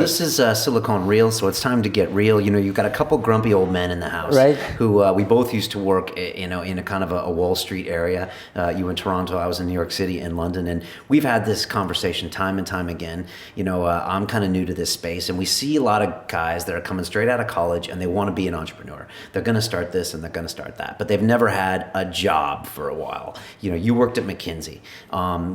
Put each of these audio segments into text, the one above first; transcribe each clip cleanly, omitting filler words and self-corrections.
This is Silicon Real, so it's time to get real. You've got a couple grumpy old men in the house, right? Who we both used to work, in a kind of a Wall Street area. You in Toronto, I was in New York City and London, and we've had this conversation time and time again. I'm kind of new to this space, and we see a lot of guys that are coming straight out of college, and they want to be an entrepreneur. They're going to start this and they're going to start that, but they've never had a job for a while. You worked at McKinsey.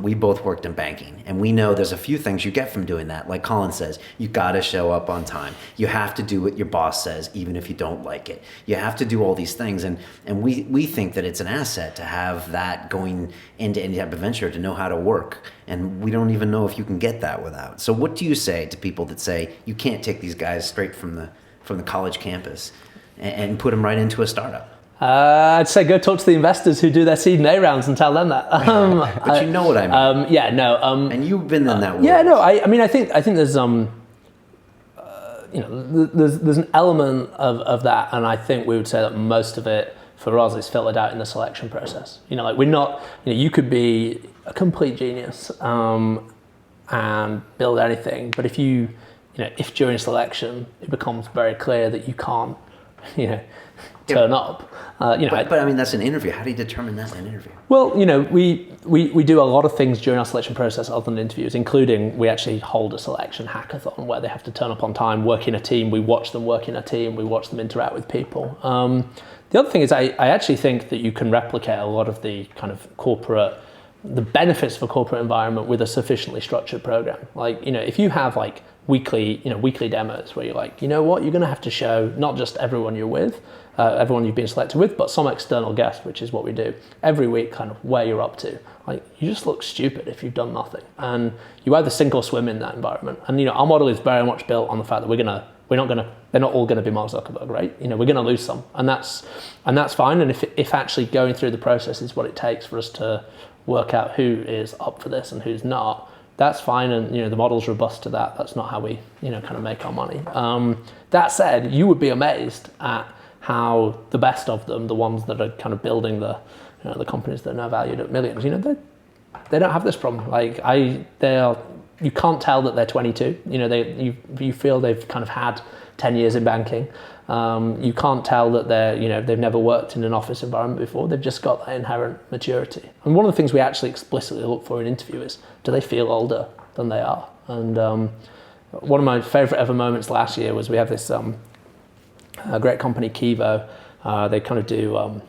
We both worked in banking, and we know there's a few things you get from doing that. Like Colin says, you got to show up on time. You have to do what your boss says, even if you don't like it. You have to do all these things. And we think that it's an asset to have that going into any type of venture, to know how to work. And we don't even know if you can get that without. So what do you say to people that say you can't take these guys straight from the college campus and put them right into a startup? I'd say go talk to the investors who do their seed and A rounds and tell them that. But you know what I mean. Yeah, no. And you've been in that world. Yeah, no. I mean, I think there's there's an element of that, and I think we would say that most of it for us is filtered out in the selection process. We're not. You could be a complete genius and build anything, but if if during selection it becomes very clear that you can't, turn up. But I mean, that's an interview. How do you determine that's an interview? Well, we do a lot of things during our selection process other than interviews, including we actually hold a selection hackathon where they have to turn up on time, work in a team. We watch them work in a team. We watch them interact with people. The other thing is I actually think that you can replicate a lot of the kind of the benefits of a corporate environment with a sufficiently structured program. If you have weekly demos where you're like, you're going to have to show not just everyone you're with, everyone you've been selected with, but some external guest, which is what we do every week, kind of where you're up to. You just look stupid if you've done nothing, and you either sink or swim in that environment. And our model is very much built on the fact that they're not all going to be Mark Zuckerberg, right? We're going to lose some, and that's fine. And if actually going through the process is what it takes for us to work out who is up for this and who's not, that's fine, and the model's robust to that. That's not how we kind of make our money. That said, you would be amazed at how the best of them, the ones that are kind of building the companies that are now valued at millions, they don't have this problem. You can't tell that they're 22. You feel they've kind of had 10 years in banking. You can't tell that they've never worked in an office environment before. They've just got that inherent maturity. And one of the things we actually explicitly look for in interview is, do they feel older than they are? And one of my favorite ever moments last year was we have this a great company, Kivo. They kind of do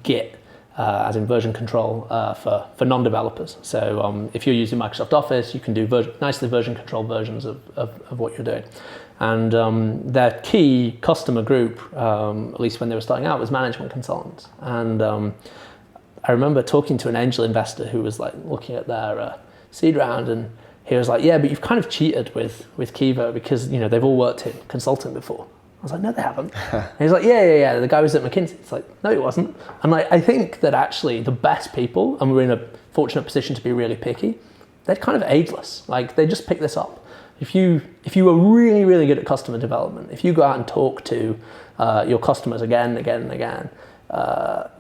Git, as in version control for non-developers. So if you're using Microsoft Office, you can do nicely version control versions of what you're doing. And their key customer group, at least when they were starting out, was management consultants. And I remember talking to an angel investor who was looking at their seed round, and he was like, "Yeah, but you've kind of cheated with Kivo because they've all worked in consulting before." I was like, "No, they haven't." And he's like, yeah, the guy was at McKinsey. It's like, no, he wasn't. And I think that actually the best people, and we're in a fortunate position to be really picky, they're kind of ageless. They just pick this up. If you are really, really good at customer development, if you go out and talk to your customers again and again and again,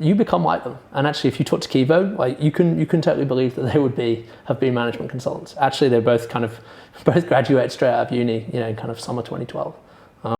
you become like them. And actually, if you talk to Kivo, you can totally believe that they have been management consultants. Actually, they're both graduated straight out of uni, kind of summer 2012.